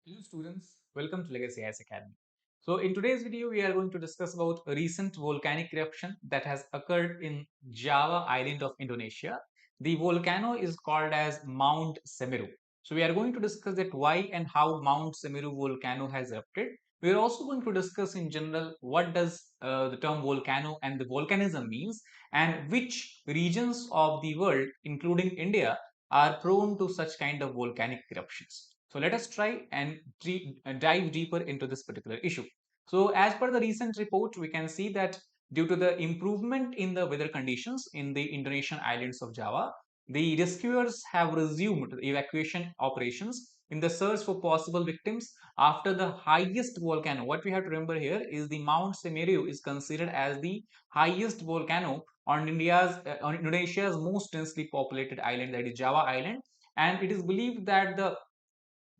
Hello students, welcome to Legacy IAS Academy. So in today's video, we are going to discuss about a recent volcanic eruption that has occurred in Java island of Indonesia. The volcano is called as Mount Semeru. So we are going to discuss that why and how Mount Semeru volcano has erupted. We are also going to discuss in general what does the term volcano and the volcanism means and which regions of the world, including India, are prone to such kind of volcanic eruptions. So let us try and dive deeper into this particular issue. So as per the recent report, we can see that due to the improvement in the weather conditions in the Indonesian islands of Java, the rescuers have resumed evacuation operations in the search for possible victims after the highest volcano. What we have to remember here is the Mount Semeru is considered as the highest volcano on on Indonesia's most densely populated island, that is Java Island, and it is believed that the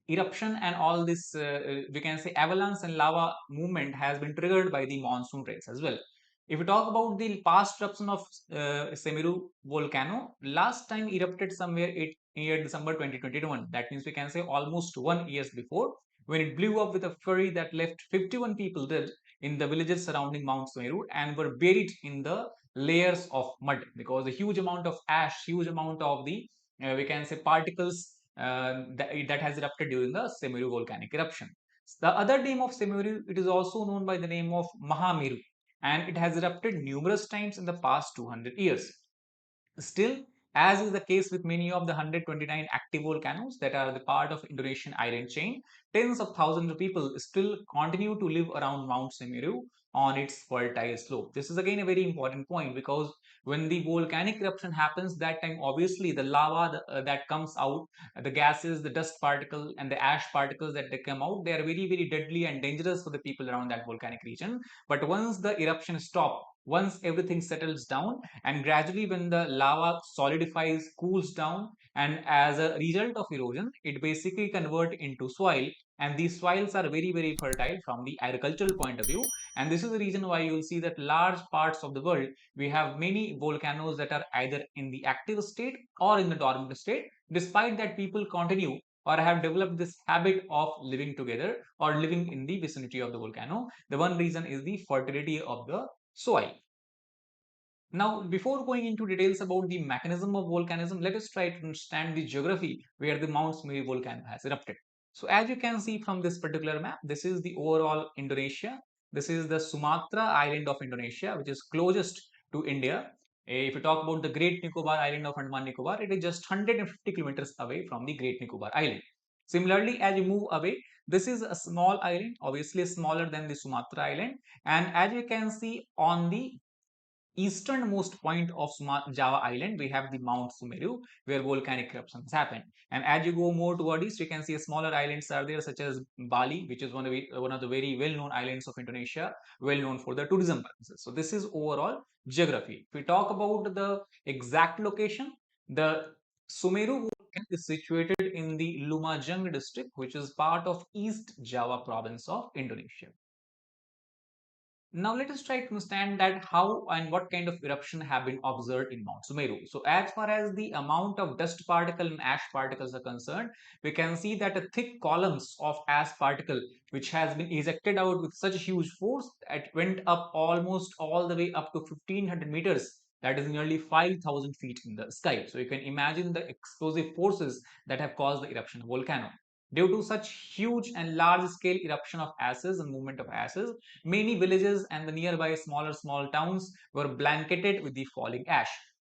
eruption and all this we can say avalanche and lava movement has been triggered by the monsoon rains as well. If we talk about the past eruption of Semeru volcano, last time erupted somewhere near December 2021. That means we can say almost 1 year before, when it blew up with a fury that left 51 people dead in the villages surrounding Mount Semeru and were buried in the layers of mud because a huge amount of ash, huge amount of the we can say particles that has erupted during the Semeru volcanic eruption. The other name of Semeru, it is also known by the name of Mahameru, and it has erupted numerous times in the past 200 years. Still, as is the case with many of the 129 active volcanoes that are the part of Indonesian island chain, tens of thousands of people still continue to live around Mount Semeru on its fertile slope. This is again a very important point because when the volcanic eruption happens, that time obviously the lava that comes out, the gases, the dust particle, and the ash particles that they come out, they are very, very deadly and dangerous for the people around that volcanic region. But once the eruption stops, once everything settles down, and gradually when the lava solidifies, cools down, and as a result of erosion, it basically convert into soil, and these soils are very, very fertile from the agricultural point of view. And this is the reason why you will see that large parts of the world, we have many volcanoes that are either in the active state or in the dormant state. Despite that, people continue or have developed this habit of living together or living in the vicinity of the volcano. The one reason is the fertility of the soil. Now, before going into details about the mechanism of volcanism, let us try to understand the geography where the Mount Semeru volcano has erupted. So, as you can see from this particular map, this is the overall Indonesia. This is the Sumatra island of Indonesia, which is closest to India. If you talk about the Great Nicobar island of Andaman Nicobar, it is just 150 kilometers away from the Great Nicobar island. Similarly, as you move away, this is a small island, obviously smaller than the Sumatra island. And as you can see on the easternmost point of Java island, we have the Mount Sumeru, where volcanic eruptions happen. And as you go more toward east, you can see smaller islands are there, such as Bali, which is one of the very well-known islands of Indonesia, well known for the tourism purposes. So this is overall geography. If we talk about the exact location, the Sumeru volcano is situated in the Lumajang district, which is part of East Java province of Indonesia. Now let us try to understand that how and what kind of eruption have been observed in Mount Sumeru. So as far as the amount of dust particle and ash particles are concerned, we can see that a thick columns of ash particle which has been ejected out with such huge force that went up almost all the way up to 1500 meters. That is nearly 5,000 feet in the sky. So you can imagine the explosive forces that have caused the eruption of volcano. Due to such huge and large scale eruption of ashes and movement of ashes, many villages and the nearby small towns were blanketed with the falling ash.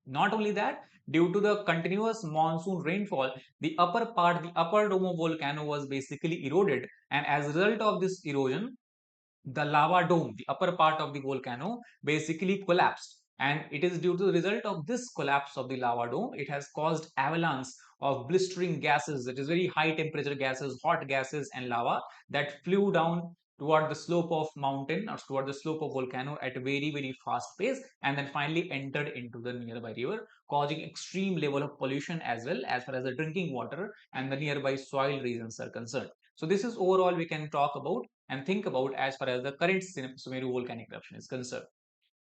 Not only that, due to the continuous monsoon rainfall, the upper dome of volcano was basically eroded, and as a result of this erosion, the lava dome, the upper part of the volcano, basically collapsed. And it is due to the result of this collapse of the lava dome, it has caused avalanche of blistering gases, that is very high temperature gases, hot gases and lava that flew down toward the slope of mountain or toward the slope of volcano at a very, very fast pace, and then finally entered into the nearby river, causing extreme level of pollution as far as the drinking water and the nearby soil regions are concerned. So this is overall we can talk about and think about as far as the current Sumeru volcanic eruption is concerned.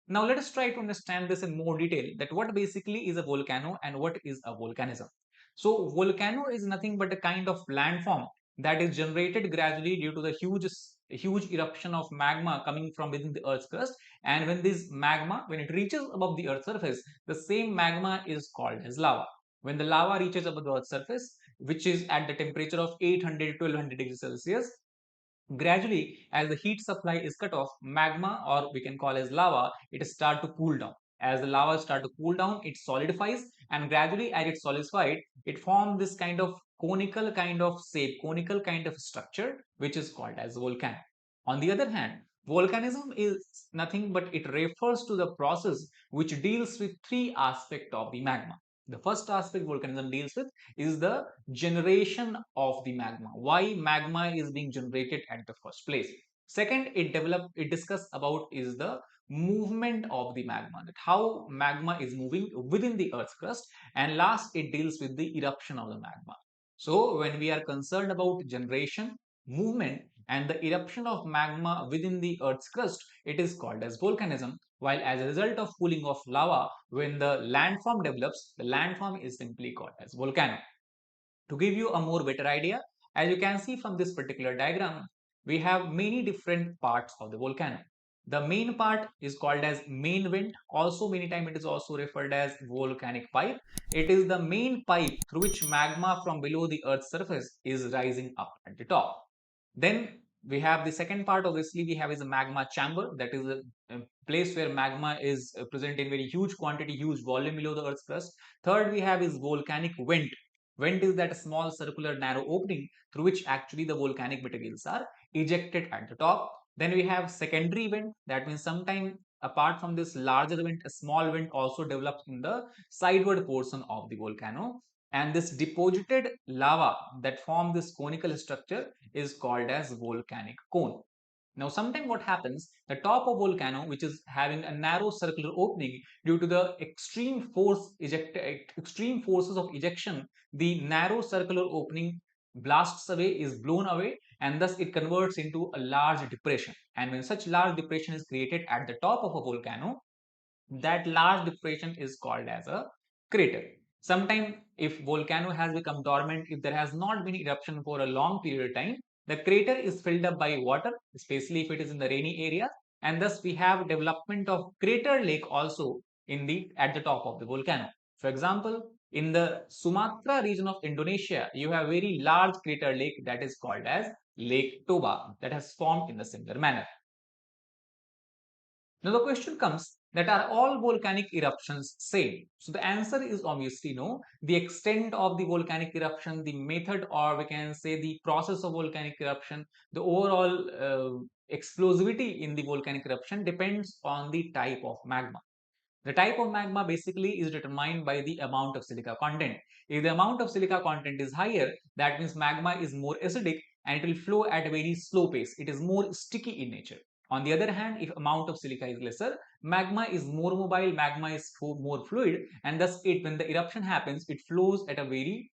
Now let us try to understand this in more detail, that what basically is a volcano and what is a volcanism. So volcano is nothing but a kind of landform that is generated gradually due to the huge eruption of magma coming from within the Earth's crust. And when this magma, when it reaches above the Earth's surface, the same magma is called as lava. When the lava reaches above the Earth's surface, which is at the temperature of 800 to 1200 degrees Celsius, gradually, as the heat supply is cut off, magma, or we can call as lava, it start to cool down. As the lava start to cool down, it solidifies, and gradually as it solidified, it forms this kind of conical kind of shape, conical kind of structure, which is called as volcano. On the other hand, volcanism is nothing but it refers to the process which deals with three aspects of the magma. The first aspect volcanism deals with is the generation of the magma. Why magma is being generated at the first place. Second, it discuss about is the movement of the magma, that how magma is moving within the Earth's crust. And last, it deals with the eruption of the magma. So when we are concerned about generation, movement, and the eruption of magma within the Earth's crust, it is called as volcanism. While as a result of cooling of lava, when the landform develops, the landform is simply called as volcano. To give you a more better idea, as you can see from this particular diagram, we have many different parts of the volcano. The main part is called as main vent. Also, many times it is also referred as volcanic pipe. It is the main pipe through which magma from below the Earth's surface is rising up at the top. Then we have the second part, obviously, we have is a magma chamber. That is a place where magma is present in very huge quantity, huge volume below the Earth's crust. Third, we have is volcanic vent. Vent is that small circular narrow opening through which actually the volcanic materials are ejected at the top. Then we have secondary vent. That means sometime apart from this larger vent, a small vent also develops in the sideward portion of the volcano. And this deposited lava that form this conical structure is called as volcanic cone. Now, sometime what happens, the top of volcano, which is having a narrow circular opening, due to the extreme forces of ejection, the narrow circular opening blasts away, is blown away, and thus it converts into a large depression. And when such large depression is created at the top of a volcano, that large depression is called as a crater. Sometimes, if volcano has become dormant, if there has not been eruption for a long period of time, the crater is filled up by water, especially if it is in the rainy area, and thus we have development of crater lake also in the at the top of the volcano. For example, in the Sumatra region of Indonesia, you have very large crater lake that is called as Lake Toba, that has formed in the similar manner. Now the question comes, that are all volcanic eruptions same? So the answer is obviously no. The extent of the volcanic eruption, the method, or we can say the process of volcanic eruption, the overall explosivity in the volcanic eruption depends on the type of magma. The type of magma basically is determined by the amount of silica content. If the amount of silica content is higher, that means magma is more acidic and it will flow at a very slow pace. It is more sticky in nature. On the other hand, if amount of silica is lesser, magma is more mobile, magma is more fluid, and thus when the eruption happens, it flows at a very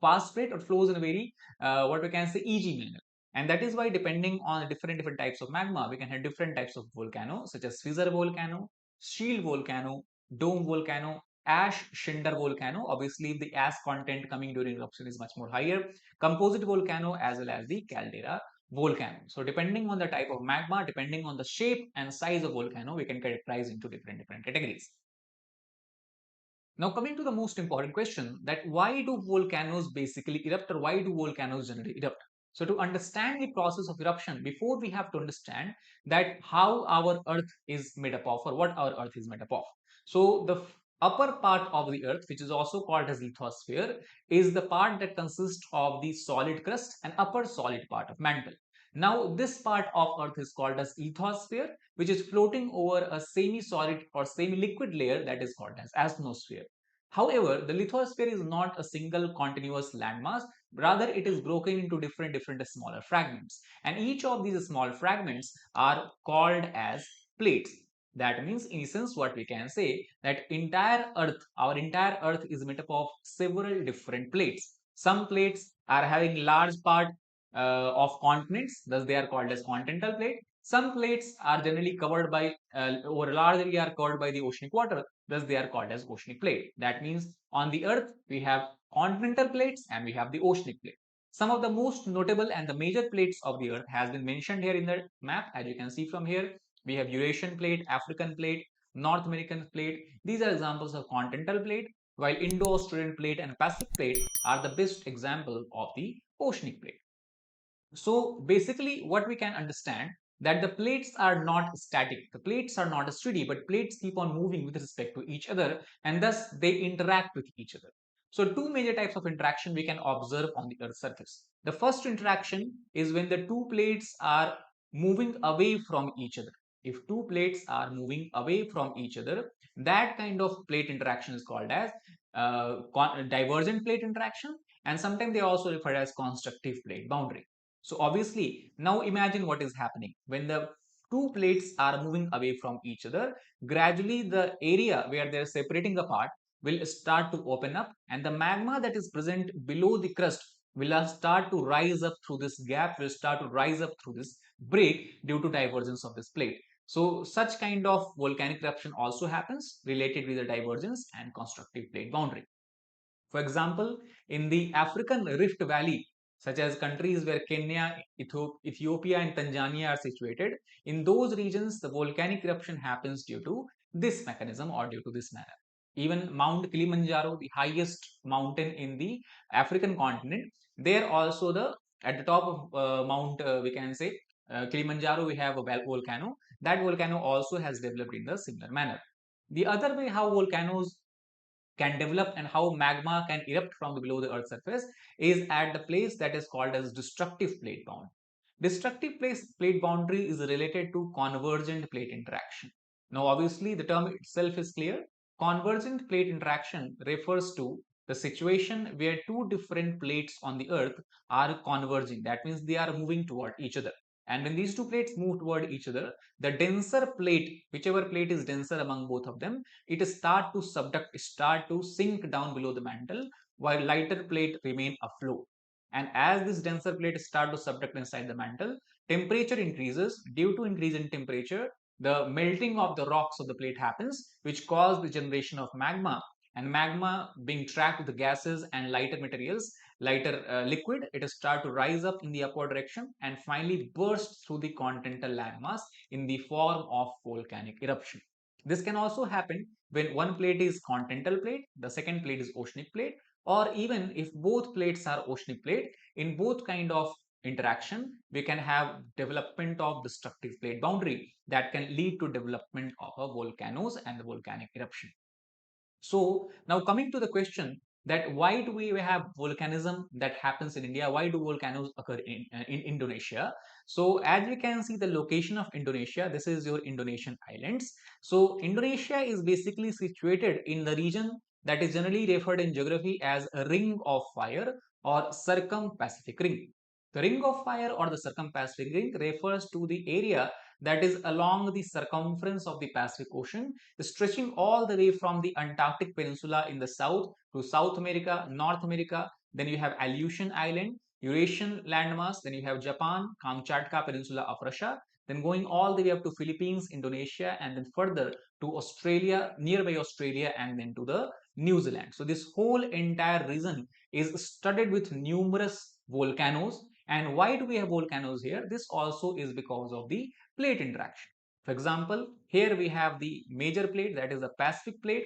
fast rate or flows in a very what we can say easy manner. And that is why, depending on different types of magma, we can have different types of volcano, such as fissure volcano, shield volcano, dome volcano, ash cinder volcano. Obviously, the ash content coming during eruption is much more higher. Composite volcano, as well as the caldera volcano. So depending on the type of magma, depending on the shape and size of volcano, we can categorize into different categories. Now, coming to the most important question, that why do volcanoes basically erupt, or why do volcanoes generally erupt? So to understand the process of eruption, before we have to understand that how our earth is made up of, or what our earth is made up of. So the upper part of the earth, which is also called as lithosphere, is the part that consists of the solid crust and upper solid part of mantle. Now this part of earth is called as lithosphere, which is floating over a semi-solid or semi-liquid layer that is called as atmosphere. However, the lithosphere is not a single continuous landmass, rather it is broken into different smaller fragments, and each of these small fragments are called as plates. That means, in essence, what we can say, that our entire earth is made up of several different plates. Some plates are having large part of continents, thus they are called as continental plate. Some plates are generally covered by over a large area are covered by the oceanic water, thus they are called as oceanic plate. That means on the earth we have continental plates and we have the oceanic plate. Some of the most notable and the major plates of the earth has been mentioned here in the map. As you can see from here, we have Eurasian plate, African plate, North American plate. These are examples of continental plate, while Indo-Australian plate and Pacific plate are the best example of the oceanic plate. So basically what we can understand that the plates are not static. The plates are not steady, but plates keep on moving with respect to each other, and thus they interact with each other. So two major types of interaction we can observe on the Earth's surface. The first interaction is when the two plates are moving away from each other. If two plates are moving away from each other, that kind of plate interaction is called as divergent plate interaction, and sometimes they are also referred as constructive plate boundary. So obviously, now imagine what is happening when the two plates are moving away from each other. Gradually, the area where they are separating apart will start to open up, and the magma that is present below the crust will start to rise up through this gap, will start to rise up through this break due to divergence of this plate. So such kind of volcanic eruption also happens related with the divergence and constructive plate boundary. For example, in the African Rift Valley, such as countries where Kenya, Ethiopia, and Tanzania are situated, in those regions, the volcanic eruption happens due to this mechanism or due to this manner. Even Mount Kilimanjaro, the highest mountain in the African continent, there also the at the top of Mount, we can say Kilimanjaro, we have a volcano. That volcano also has developed in the similar manner. The other way how volcanoes can develop and how magma can erupt from below the earth's surface is at the place that is called as destructive plate boundary. Destructive plate boundary is related to convergent plate interaction. Now obviously the term itself is clear. Convergent plate interaction refers to the situation where two different plates on the earth are converging. That means they are moving toward each other. And when these two plates move toward each other, the denser plate, whichever plate is denser among both of them, it start to subduct, start to sink down below the mantle, while lighter plate remain afloat. And as this denser plate start to subduct inside the mantle, temperature increases. Due to increase in temperature, the melting of the rocks of the plate happens, which cause the generation of magma. And magma being trapped with the gases and lighter materials, lighter liquid, it start to rise up in the upward direction and finally burst through the continental landmass in the form of volcanic eruption. This can also happen when one plate is continental plate, the second plate is oceanic plate, or even if both plates are oceanic plate, in both kind of interaction, we can have development of destructive plate boundary that can lead to development of a volcanoes and the volcanic eruption. So now coming to the question that why do we have volcanism that happens in India? Why do volcanoes occur in Indonesia? So as we can see the location of Indonesia, this is your Indonesian islands. So Indonesia is basically situated in the region that is generally referred in geography as a ring of fire or circum-Pacific ring. The ring of fire or the circum-Pacific ring refers to the area that is along the circumference of the Pacific Ocean, stretching all the way from the Antarctic Peninsula in the south to South America, North America. Then you have Aleutian Island, Eurasian landmass. Then you have Japan, Kamchatka Peninsula of Russia. Then going all the way up to Philippines, Indonesia, and then further to Australia, nearby Australia, and then to the New Zealand. So this whole entire region is studded with numerous volcanoes. And why do we have volcanoes here? This also is because of the plate interaction. For example, here we have the major plate, that is the Pacific plate.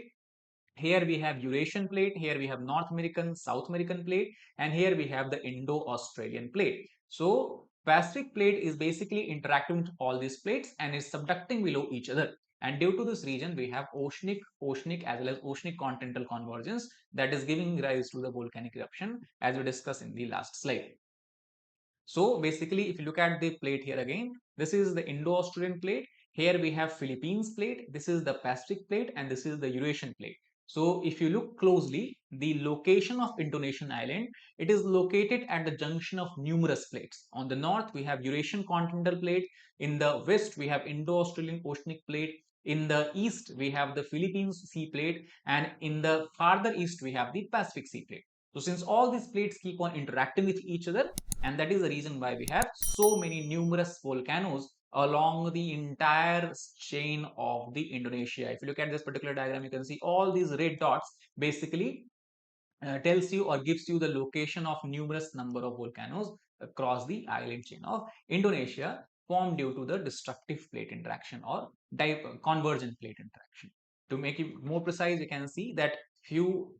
Here we have Eurasian plate, here we have North American, South American plate, and here we have the Indo-Australian plate. So Pacific plate is basically interacting with all these plates and is subducting below each other. And due to this region, we have oceanic as well as oceanic continental convergence that is giving rise to the volcanic eruption as we discussed in the last slide. So basically, if you look at the plate here again, this is the Indo-Australian plate. Here we have Philippines plate. This is the Pacific plate and this is the Eurasian plate. So if you look closely, the location of Indonesian island, it is located at the junction of numerous plates. On the north, we have Eurasian continental plate. In the west, we have Indo-Australian oceanic plate. In the east, we have the Philippines sea plate. And in the farther east, we have the Pacific sea plate. So since all these plates keep on interacting with each other, and that is the reason why we have so many numerous volcanoes along the entire chain of the Indonesia. If you look at this particular diagram, you can see all these red dots basically tells you or gives you the location of numerous number of volcanoes across the island chain of Indonesia formed due to the destructive plate interaction or convergent plate interaction. To make it more precise, you can see that few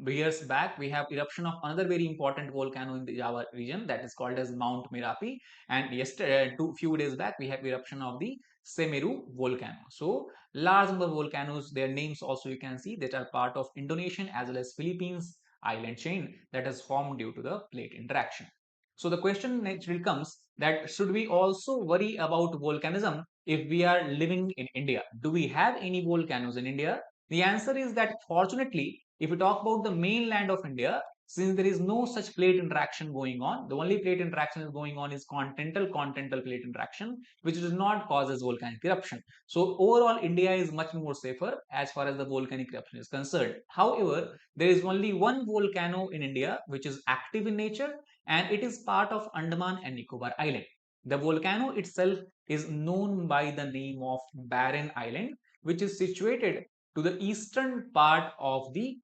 years back we have eruption of another very important volcano in the Java region, that is called as Mount Merapi, and yesterday, few days back, we have eruption of the Semeru volcano. So large number of volcanoes, their names also you can see, that are part of Indonesian as well as Philippines island chain that has formed due to the plate interaction. So the question naturally comes that should we also worry about volcanism if we are living in India? Do we have any volcanoes in India? The answer is that fortunately, if we talk about the mainland of India, since there is no such plate interaction going on, the only plate interaction is going on is continental plate interaction, which does not causes volcanic eruption. So overall, India is much more safer as far as the volcanic eruption is concerned. However, there is only one volcano in India which is active in nature, and it is part of Andaman and Nicobar Island. The volcano itself is known by the name of Barren Island, which is situated to the eastern part of the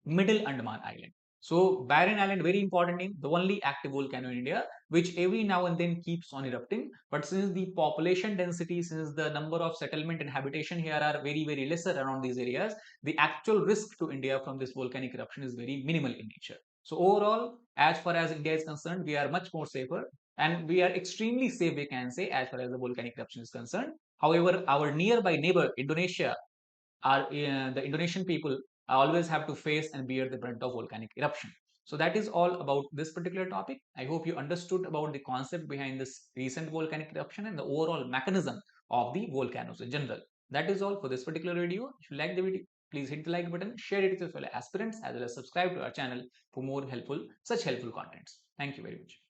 Middle Andaman Island. So Barren Island, very important name, the only active volcano in India, which every now and then keeps on erupting. But since the population density, since the number of settlement and habitation here are very lesser around these areas, the actual risk to India from this volcanic eruption is very minimal in nature. So overall, as far as India is concerned, we are much more safer, and we are extremely safe, we can say, as far as the volcanic eruption is concerned. However, our nearby neighbor, Indonesia, the Indonesian people always have to face and bear the brunt of volcanic eruption. So that is all about this particular topic. I hope you understood about the concept behind this recent volcanic eruption and the overall mechanism of the volcanoes in general. That is all for this particular video. If you like the video, please hit the like button, share it with your fellow aspirants, as well as subscribe to our channel for more such helpful contents. Thank you very much.